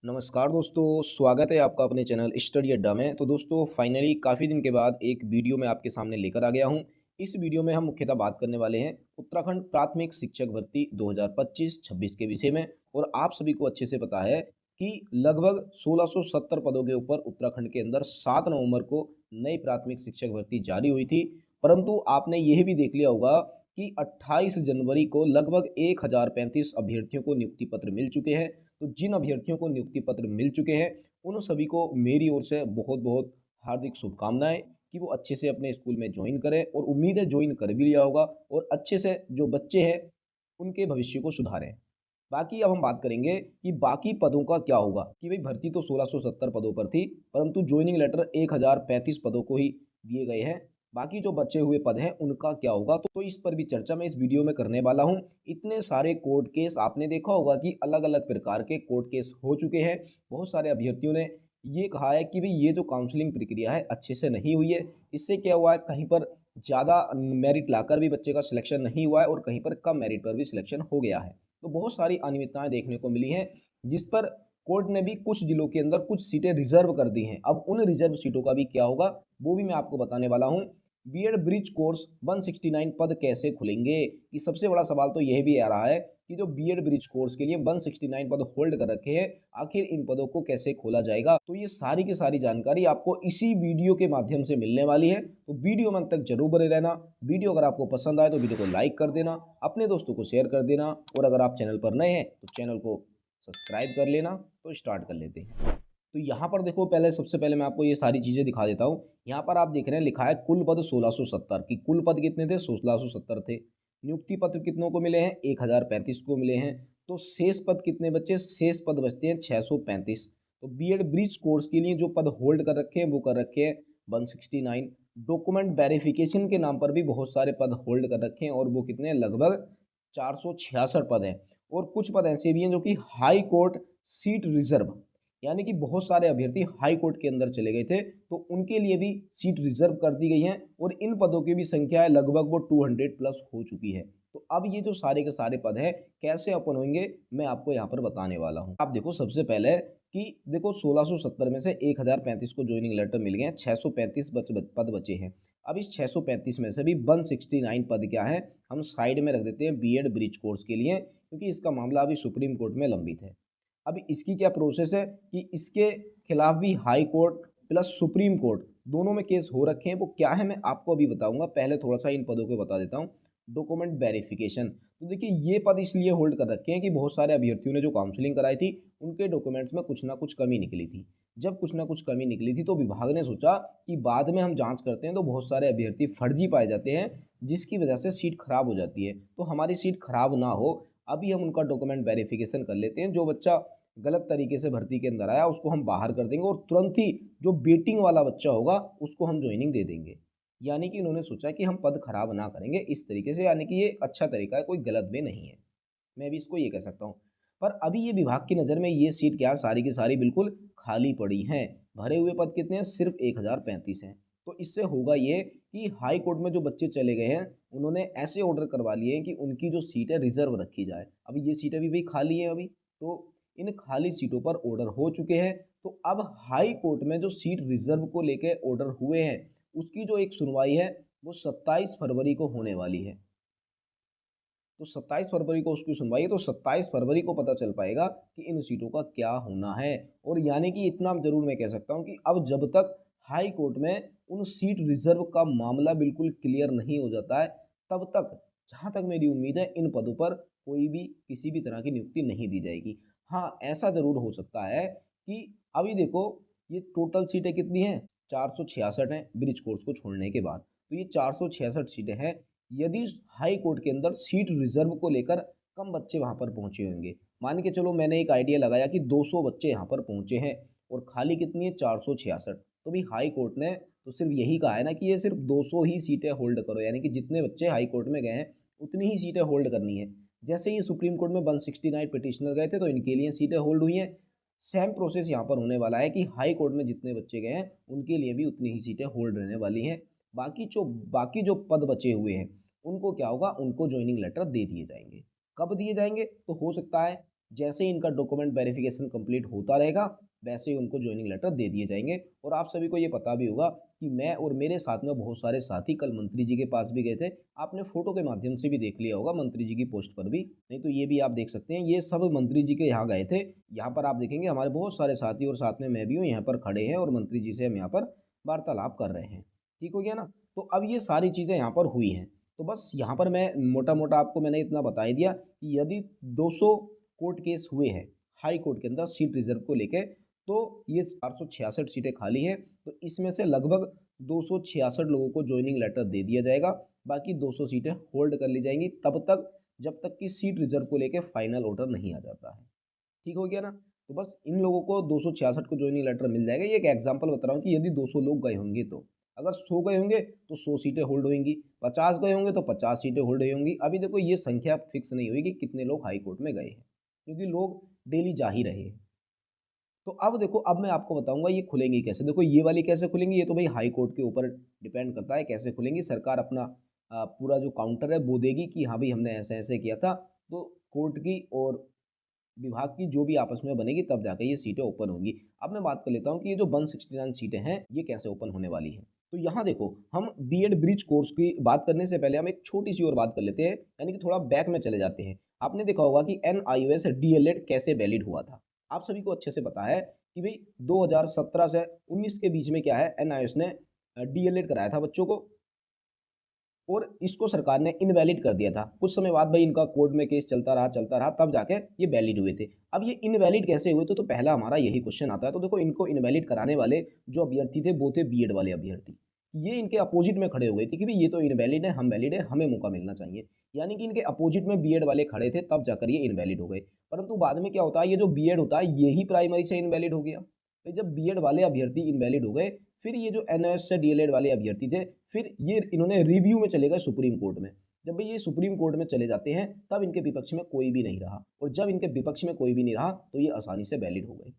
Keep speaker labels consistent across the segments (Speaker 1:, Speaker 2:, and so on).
Speaker 1: नमस्कार दोस्तों, स्वागत है आपका अपने चैनल स्टडी अड्डा में। तो दोस्तों फाइनली काफ़ी दिन के बाद एक वीडियो मैं आपके सामने लेकर आ गया हूं। इस वीडियो में हम मुख्यतः बात करने वाले हैं उत्तराखंड प्राथमिक शिक्षक भर्ती 2025-26 के विषय में। और आप सभी को अच्छे से पता है कि लगभग 1670 पदों के ऊपर उत्तराखंड के अंदर 7 नवंबर को नई प्राथमिक शिक्षक भर्ती जारी हुई थी। परंतु आपने यह भी देख लिया होगा कि 28 जनवरी को लगभग 1035 अभ्यर्थियों को नियुक्ति पत्र मिल चुके हैं। तो जिन अभ्यर्थियों को नियुक्ति पत्र मिल चुके हैं उन सभी को मेरी ओर से बहुत बहुत हार्दिक शुभकामनाएं कि वो अच्छे से अपने स्कूल में ज्वाइन करें। और उम्मीद है ज्वाइन कर भी लिया होगा और अच्छे से जो बच्चे हैं उनके भविष्य को सुधारें। बाकी अब हम बात करेंगे कि बाकी पदों का क्या होगा। कि भाई भर्ती तो 1670 पदों पर थी, परंतु ज्वाइनिंग लेटर 1035 पदों को ही दिए गए हैं। बाकी जो बचे हुए पद हैं उनका क्या होगा, तो इस पर भी चर्चा मैं इस वीडियो में करने वाला हूं। इतने सारे कोर्ट केस आपने देखा होगा कि अलग अलग प्रकार के कोर्ट केस हो चुके हैं। बहुत सारे अभ्यर्थियों ने ये कहा है कि भाई ये जो काउंसलिंग प्रक्रिया है अच्छे से नहीं हुई है। इससे क्या हुआ है, कहीं पर ज़्यादा मेरिट लाकर भी बच्चे का सिलेक्शन नहीं हुआ है और कहीं पर कम मेरिट पर भी सिलेक्शन हो गया है। तो बहुत सारी अनियमितताएं देखने को मिली हैं, जिस पर कोर्ट ने भी कुछ जिलों के अंदर कुछ सीटें रिजर्व कर दी हैं। अब उन रिजर्व सीटों का भी क्या होगा वो भी मैं आपको बताने वाला हूं। बीएड ब्रिज कोर्स 169 पद कैसे खुलेंगे, कि सबसे बड़ा सवाल तो यह भी आ रहा है कि जो बीएड ब्रिज कोर्स के लिए 169 पद होल्ड कर रखे हैं, आखिर इन पदों को कैसे खोला जाएगा। तो ये सारी की सारी जानकारी आपको इसी वीडियो के माध्यम से मिलने वाली है। तो वीडियो में अंत तक जरूर बने रहना। वीडियो अगर आपको पसंद आए तो वीडियो को लाइक कर देना, अपने दोस्तों को शेयर कर देना, और अगर आप चैनल पर नए हैं तो चैनल को सब्सक्राइब कर लेना। तो स्टार्ट कर लेते हैं। तो यहाँ पर देखो, पहले सबसे पहले मैं आपको ये सारी चीज़ें दिखा देता हूँ। यहाँ पर आप देख रहे हैं लिखा है कुल पद 1670 की। कुल पद कितने थे? 1670 थे। नियुक्ति पत्र कितनों को मिले हैं? 1035 को मिले हैं। तो शेष पद कितने बचे? शेष पद बचते हैं 635। तो बीएड ब्रिज कोर्स के लिए जो पद होल्ड कर रखे हैं वो कर रखे हैं 169। डॉक्यूमेंट वेरिफिकेशन के नाम पर भी बहुत सारे पद होल्ड कर रखे हैं, और वो कितने हैं? लगभग 466 पद हैं। और कुछ पद ऐसे भी हैं जो कि हाई कोर्ट सीट रिजर्व, यानी कि बहुत सारे अभ्यर्थी हाई कोर्ट के अंदर चले गए थे, तो उनके लिए भी सीट रिजर्व कर दी गई है। और इन पदों की भी संख्या है लगभग वो 200 प्लस हो चुकी है। तो अब ये जो सारे के सारे पद हैं कैसे ओपन होंगे मैं आपको यहाँ पर बताने वाला हूँ। आप देखो सबसे पहले कि देखो 1670 में से 1035 को ज्वाइनिंग लेटर मिल गए हैं, 635 पद बचे हैं। अब इस 635 में से भी 169 पद क्या है हम साइड में रख देते हैं बीएड ब्रिज कोर्स के लिए, क्योंकि इसका मामला अभी सुप्रीम कोर्ट में लंबित है। अब इसकी क्या प्रोसेस है कि इसके खिलाफ भी high court plus supreme court दोनों में केस हो रखे हैं। वो क्या है मैं आपको अभी बताऊंगा, पहले थोड़ा सा इन पदों को बता देता हूँ। डॉक्यूमेंट वेरिफिकेशन, तो देखिए ये पद इसलिए होल्ड कर रखे हैं कि बहुत सारे अभ्यर्थियों ने जो काउंसलिंग कराई थी उनके डॉक्यूमेंट्स में कुछ ना कुछ कमी निकली थी। जब कुछ ना कुछ कमी निकली थी तो विभाग ने सोचा कि बाद में हम जांच करते हैं तो बहुत सारे अभ्यर्थी फर्जी पाए जाते हैं, जिसकी वजह से सीट खराब हो जाती है। तो हमारी सीट खराब ना हो, अभी हम उनका डॉक्यूमेंट वेरिफिकेशन कर लेते हैं। जो बच्चा गलत तरीके से भर्ती के अंदर आया उसको हम बाहर कर देंगे, और तुरंत ही जो बेटिंग वाला बच्चा होगा उसको हम ज्वाइनिंग दे देंगे। यानी कि इन्होंने सोचा कि हम पद खराब ना करेंगे इस तरीके से, यानी कि ये अच्छा तरीका है, कोई गलत वे नहीं है। मैं भी इसको ये कह सकता हूँ। पर अभी ये विभाग की नज़र में ये सीट क्या सारी की सारी बिल्कुल खाली पड़ी हैं। भरे हुए पद कितने हैं? सिर्फ 1035 हैं। तो इससे होगा ये कि हाई कोर्ट में जो बच्चे चले गए हैं उन्होंने ऐसे ऑर्डर करवा लिए हैं कि उनकी जो सीट है रिजर्व रखी जाए। अभी ये सीटें भी भाई खाली है अभी, तो इन खाली सीटों पर ऑर्डर हो चुके हैं। तो अब हाई कोर्ट में जो सीट रिजर्व को लेके ऑर्डर हुए हैं उसकी जो एक सुनवाई है वो 27 फरवरी को होने वाली है। तो 27 फरवरी को उसकी सुनवाई है, तो 27 फरवरी को पता चल पाएगा कि इन सीटों का क्या होना है। और यानी कि इतना जरूर मैं कह सकता हूं कि अब जब तक हाई कोर्ट में उन सीट रिजर्व का मामला बिल्कुल क्लियर नहीं हो जाता है, तब तक जहां तक मेरी उम्मीद है इन पदों पर कोई भी किसी भी तरह की नियुक्ति नहीं दी जाएगी। हाँ, ऐसा जरूर हो सकता है कि अभी देखो ये टोटल सीटें कितनी हैं? 466 हैं ब्रिज कोर्स को छोड़ने के बाद। तो ये 466 सीटें हैं। यदि हाई कोर्ट के अंदर सीट रिजर्व को लेकर कम बच्चे वहां पर पहुंचे होंगे, मान के चलो मैंने एक आइडिया लगाया कि 200 बच्चे यहाँ पर पहुंचे हैं और खाली कितनी है? 466। तो भी हाई कोर्ट ने तो सिर्फ यही कहा है ना कि ये सिर्फ 200 ही सीटें होल्ड करो, यानी कि जितने बच्चे हाई कोर्ट में गए हैं उतनी ही सीटें होल्ड करनी है। जैसे ही सुप्रीम कोर्ट में 169 पिटिशनर गए थे तो इनके लिए सीटें होल्ड हुई हैं। सेम प्रोसेस यहाँ पर होने वाला है कि हाई कोर्ट में जितने बच्चे गए हैं उनके लिए भी उतनी ही सीटें होल्ड रहने वाली हैं। बाकी जो पद बचे हुए हैं उनको क्या होगा? उनको ज्वाइनिंग लेटर दे दिए जाएंगे। कब दिए जाएंगे? तो हो सकता है जैसे ही इनका डॉक्यूमेंट वेरिफिकेशन कंप्लीट होता रहेगा वैसे ही उनको ज्वाइनिंग लेटर दे दिए जाएंगे। और आप सभी को ये पता भी होगा कि मैं और मेरे साथ में बहुत सारे साथी कल मंत्री जी के पास भी गए थे। आपने फोटो के माध्यम से भी देख लिया होगा मंत्री जी की पोस्ट पर भी, नहीं तो ये भी आप देख सकते हैं, ये सब मंत्री जी के यहाँ गए थे। यहाँ पर आप देखेंगे हमारे बहुत सारे साथी और साथ में मैं भी हूँ, यहाँ पर खड़े हैं और मंत्री जी से हम यहाँ पर वार्तालाप कर रहे हैं। ठीक हो गया ना। तो अब ये सारी चीज़ें यहाँ पर हुई हैं। तो बस यहाँ पर मैं मोटा मोटा आपको मैंने इतना बता ही दिया कि यदि 200 कोर्ट केस हुए हैं हाई कोर्ट के अंदर सीट रिजर्व को लेके, तो ये 466 सीटें खाली हैं। तो इसमें से लगभग 266 लोगों को ज्वाइनिंग लेटर दे दिया जाएगा। बाकी 200 सीटें होल्ड कर ली जाएंगी तब तक जब तक कि सीट रिजर्व को लेके फाइनल ऑर्डर नहीं आ जाता है। ठीक हो गया ना। तो बस इन लोगों को 266 को ज्वाइनिंग लेटर मिल जाएगा। ये एक एग्जांपल बता रहा हूँ कि यदि 200 लोग गए होंगे तो अगर 100 गए होंगे तो 100 सीटें होल्ड होंगी, 50 गए होंगे तो 50 सीटें होल्ड होंगी। अभी देखो ये संख्या फिक्स नहीं हुई कि कितने लोग हाई कोर्ट में गए हैं, क्योंकि लोग डेली जा ही रहे हैं। तो अब देखो, अब मैं आपको बताऊंगा ये खुलेंगी कैसे। देखो ये वाली कैसे खुलेंगी, ये तो भाई हाई कोर्ट के ऊपर डिपेंड करता है कैसे खुलेंगी। सरकार अपना पूरा जो काउंटर है वो देगी कि हाँ भाई हमने ऐसे ऐसे किया था। तो कोर्ट की और विभाग की जो भी आपस में बनेगी तब जाकर ये सीटें ओपन होंगी। अब मैं बात कर लेता हूँ कि ये जो 169 सीटें हैं ये कैसे ओपन होने वाली हैं। तो यहाँ देखो, हम बीएड ब्रिज कोर्स की बात करने से पहले हम एक छोटी सी और बात कर लेते हैं, यानी कि थोड़ा बैक में चले जाते हैं। आपने देखा होगा कि NIOS डीएलएड कैसे वैलिड हुआ था। आप सभी को अच्छे से पता है कि भाई 2017 से 19 के बीच में क्या है, NIOS ने डीएलएड कराया था बच्चों को और इसको सरकार ने इनवैलिड कर दिया था। कुछ समय बाद भाई इनका कोर्ट में केस चलता रहा तब जाके ये वैलिड हुए थे। अब ये इनवैलिड कैसे हुए थे, तो पहला हमारा यही क्वेश्चन आता है। तो देखो, इनको इनवैलिड कराने वाले जो अभ्यर्थी थे वो थे बीएड वाले अभ्यर्थी। ये इनके अपोजिट में खड़े हुए थे कि भाई ये तो इनवैलिड है, हम वैलिड है, हमें मौका मिलना चाहिए। यानी कि इनके अपोजिट में बीएड वाले खड़े थे, तब जाकर ये इनवैलिड हो गए। परंतु बाद में क्या होता है, ये जो बीएड होता है ये ही प्राइमरी से इनवैलिड हो गया। तो जब बीएड वाले अभ्यर्थी इनवैलिड हो गए, फिर ये जो एनओएस से डीएलएड वाले अभ्यर्थी थे, फिर ये इन्होंने रिव्यू में चले गए सुप्रीम कोर्ट में। जब भाई ये सुप्रीम कोर्ट में चले जाते हैं तब इनके विपक्ष में कोई भी नहीं रहा, और जब इनके विपक्ष में कोई भी नहीं रहा तो ये आसानी से वैलिड हो गए।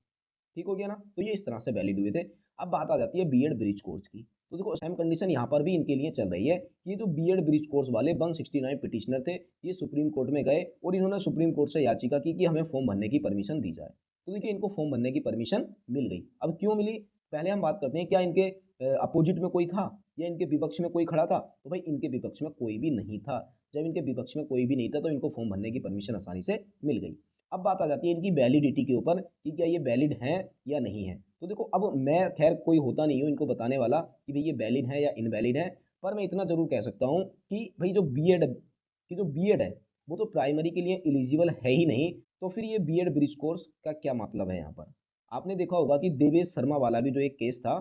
Speaker 1: ठीक हो गया ना। तो ये इस तरह से वैलिड हुए थे। अब बात आ जाती है बीएड ब्रिज कोर्स की। तो देखो, सेम कंडीशन यहाँ पर भी इनके लिए चल रही है। ये जो बीएड ब्रिज कोर्स वाले 169 पिटिशनर थे, ये सुप्रीम कोर्ट में गए और इन्होंने सुप्रीम कोर्ट से याचिका की कि हमें फॉर्म भरने की परमिशन दी जाए। तो देखिए, इनको फॉर्म भरने की परमिशन मिल गई। अब क्यों मिली, पहले हम बात करते हैं, क्या इनके अपोजिट में कोई था या इनके विपक्ष में कोई खड़ा था। तो भाई इनके विपक्ष में कोई भी नहीं था। जब इनके विपक्ष में कोई भी नहीं था तो इनको फॉर्म भरने की परमिशन आसानी से मिल गई। अब बात आ जाती है इनकी वैलिडिटी के ऊपर कि क्या ये वैलिड है या नहीं है। तो देखो, अब मैं खैर कोई होता नहीं हूँ इनको बताने वाला कि भाई ये वैलिड है या इनवैलिड है, पर मैं इतना जरूर कह सकता हूँ कि भाई जो बीएड है वो तो प्राइमरी के लिए एलिजिबल है ही नहीं। तो फिर ये बीएड ब्रिज कोर्स का क्या मतलब है यहाँ पर। आपने देखा होगा कि देवेश शर्मा वाला भी जो एक केस था,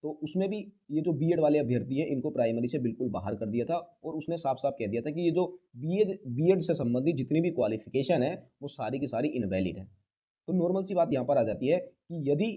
Speaker 1: तो उसमें भी ये जो बीएड वाले अभ्यर्थी हैं इनको प्राइमरी से बिल्कुल बाहर कर दिया था, और उसने साफ साफ कह दिया था कि ये जो बीएड से संबंधित जितनी भी क्वालिफिकेशन है वो सारी की सारी इनवैलिड है। तो नॉर्मल सी बात यहाँ पर आ जाती है कि यदि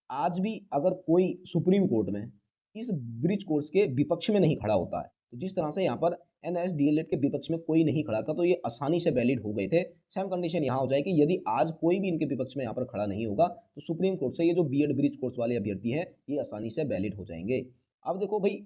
Speaker 1: आज भी अगर कोई सुप्रीम कोर्ट में इस ब्रिज कोर्स के विपक्ष में नहीं खड़ा होता है, तो जिस तरह से यहाँ पर एनएस डीएलएड के विपक्ष में कोई नहीं खड़ा था तो ये आसानी से वैलिड हो गए थे। सेम कंडीशन यहाँ हो जाएगी, यदि आज कोई भी इनके विपक्ष में यहाँ पर खड़ा नहीं होगा तो सुप्रीम कोर्ट से ये जो बीएड ब्रिज कोर्स वाले अभ्यर्थी हैं ये आसानी से वैलिड हो जाएंगे। अब देखो भाई,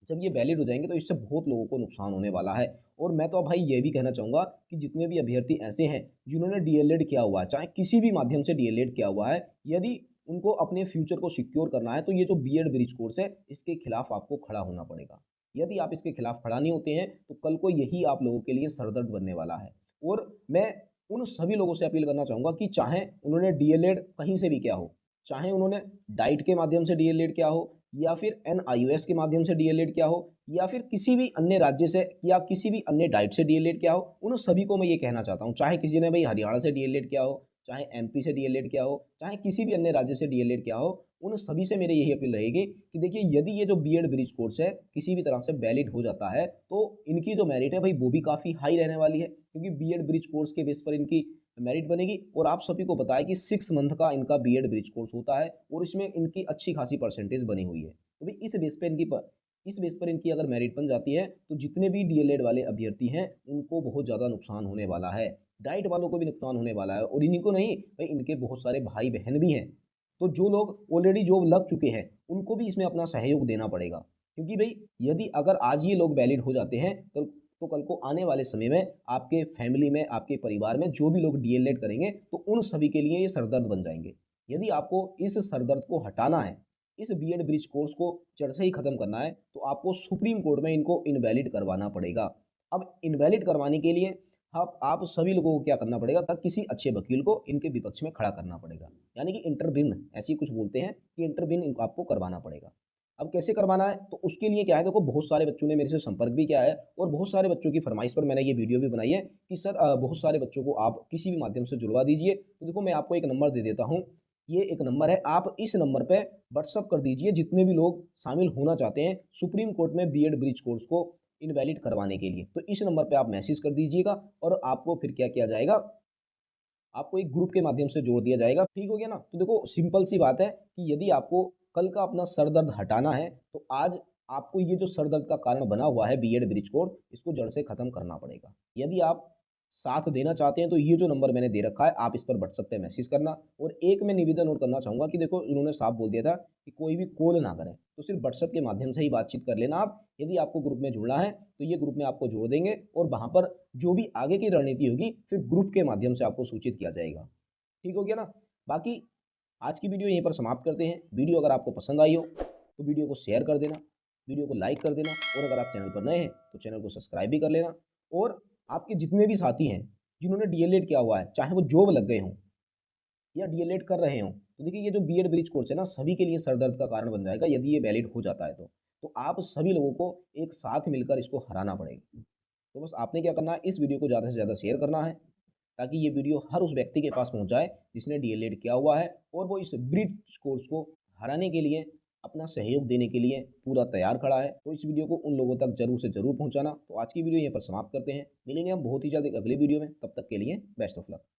Speaker 1: जब ये वैलिड हो जाएंगे तो इससे बहुत लोगों को नुकसान होने वाला है। और मैं तो भाई ये भी कहना चाहूँगा कि जितने भी अभ्यर्थी ऐसे हैं जिन्होंने डीएलएड किया हुआ है, चाहे किसी भी माध्यम से डीएलएड किया हुआ है, यदि उनको अपने फ्यूचर को सिक्योर करना है तो ये जो बीएड ब्रिज कोर्स है इसके खिलाफ आपको खड़ा होना पड़ेगा। यदि आप इसके खिलाफ खड़ा नहीं होते हैं तो कल को यही आप लोगों के लिए सरदर्द बनने वाला है। और मैं उन सभी लोगों से अपील करना चाहूँगा कि चाहे उन्होंने डीएलएड कहीं से भी किया हो, चाहे उन्होंने डाइट के माध्यम से डीएलएड किया हो या फिर एनआईओएस के माध्यम से डीएलएड किया हो या फिर किसी भी अन्य राज्य से या किसी भी अन्य डाइट से डीएलएड किया हो, उन सभी को मैं ये कहना चाहता हूँ, चाहे किसी ने भाई हरियाणा से डीएलएड किया हो, चाहे एमपी से डीएलएड किया हो, चाहे किसी भी अन्य राज्य से डीएलएड किया हो, उन सभी से मेरी यही अपील रहेगी कि देखिए, यदि ये जो बीएड ब्रिज कोर्स है किसी भी तरह से वैलिड हो जाता है तो इनकी जो मेरिट है भाई वो भी काफ़ी हाई रहने वाली है, क्योंकि बीएड ब्रिज कोर्स के बेस पर इनकी मेरिट बनेगी। और आप सभी को पता है कि 6 मंथ का इनका बीएड ब्रिज कोर्स होता है और इसमें इनकी अच्छी खासी परसेंटेज बनी हुई है। तो भाई इस बेस पर इनकी अगर मेरिट बन जाती है तो जितने भी डीएलएड वाले अभ्यर्थी हैं उनको बहुत ज़्यादा नुकसान होने वाला है, डाइट वालों को भी नुकसान होने वाला है, और इन्हीं को नहीं भाई इनके बहुत सारे भाई बहन भी हैं। तो जो लोग ऑलरेडी जॉब लग चुके हैं उनको भी इसमें अपना सहयोग देना पड़ेगा, क्योंकि भाई यदि अगर आज ये लोग वैलिड हो जाते हैं तो तो कल को आने वाले समय में आपके फैमिली में, आपके परिवार में जो भी लोग डीएलएड करेंगे तो उन सभी के लिए ये सरदर्द बन जाएंगे। यदि आपको इस सरदर्द को हटाना है, इस बीएड ब्रिज कोर्स को जड़ से ही खत्म करना है, तो आपको सुप्रीम कोर्ट में इनको इनवैलिड करवाना पड़ेगा। अब इनवैलिड करवाने के लिए आप सभी लोगों को क्या करना पड़ेगा, किसी अच्छे वकील को इनके विपक्ष में खड़ा करना पड़ेगा, यानी कि इंटरविन, ऐसे ही कुछ बोलते हैं कि इंटरविन इनको आपको करवाना पड़ेगा। अब कैसे करवाना है, तो उसके लिए क्या है, देखो बहुत सारे बच्चों ने मेरे से संपर्क भी किया है और बहुत सारे बच्चों की फरमाइश पर मैंने ये वीडियो भी बनाई है कि सर बहुत सारे बच्चों को आप किसी भी माध्यम से जुड़वा दीजिए। तो देखो मैं आपको एक नंबर दे देता हूँ, ये एक नंबर है, आप इस नंबर पे व्हाट्सअप कर दीजिए जितने भी लोग शामिल होना चाहते हैं सुप्रीम कोर्ट में बीएड ब्रिज कोर्स को इनवैलिड करवाने के लिए। तो इस नंबर पे आप मैसेज कर दीजिएगा और आपको फिर क्या किया जाएगा, आपको एक ग्रुप के माध्यम से जोड़ दिया जाएगा। ठीक हो गया ना? तो देखो सिंपल सी बात है कि यदि आपको कल का अपना सर दर्द हटाना है, तो आज आपको ये जो सर दर्द का कारण बना हुआ है बीएड ब्रिज कोड, इसको जड़ से खत्म करना पड़ेगा। यदि आप साथ देना चाहते हैं तो ये जो नंबर मैंने दे रखा है, आप इस पर व्हाट्सएप पे मैसेज करना। और एक मैं निवेदन और करना चाहूँगा कि देखो इन्होंने साफ बोल दिया था कि कोई भी कॉल ना करें, तो सिर्फ व्हाट्सएप के माध्यम से ही बातचीत कर लेना आप। यदि आपको ग्रुप में जुड़ना है, तो ये ग्रुप में आपको जोड़ देंगे और वहाँ पर जो भी आगे की रणनीति होगी, फिर ग्रुप के माध्यम से आपको सूचित किया जाएगा। ठीक हो गया ना? बाकी आज की वीडियो यहीं पर समाप्त करते हैं। वीडियो अगर आपको पसंद आई हो, तो वीडियो को शेयर कर देना, वीडियो को लाइक कर देना और अगर आप चैनल पर नए हैं, तो चैनल को सब्सक्राइब भी कर लेना। और आपके जितने भी साथी हैं, जिन्होंने डीएलएड किया हुआ है, चाहे वो जॉब लग गए हों या डीएलएड कर रहे हों, तो देखिए ये जो बीएड ब्रिज कोर्स है ना, सभी के लिए सर दर्द का कारण बन जाएगा यदि ये वैलिड हो जाता है तो। तो आप सभी लोगों को एक साथ मिलकर इसको हराना पड़ेगा। तो बस आपने क्या करना है, इस वीडियो को ज़्यादा से ज़्यादा शेयर करना है ताकि ये वीडियो हर उस व्यक्ति के पास पहुंच जाए जिसने डीएलएड किया हुआ है और वो इस ब्रिज कोर्स को हराने के लिए अपना सहयोग देने के लिए पूरा तैयार खड़ा है। तो इस वीडियो को उन लोगों तक जरूर से जरूर पहुंचाना। तो आज की वीडियो यहीं पर समाप्त करते हैं, मिलेंगे हम बहुत ही जल्द एक अगली वीडियो में, तब तक के लिए बेस्ट ऑफ लक।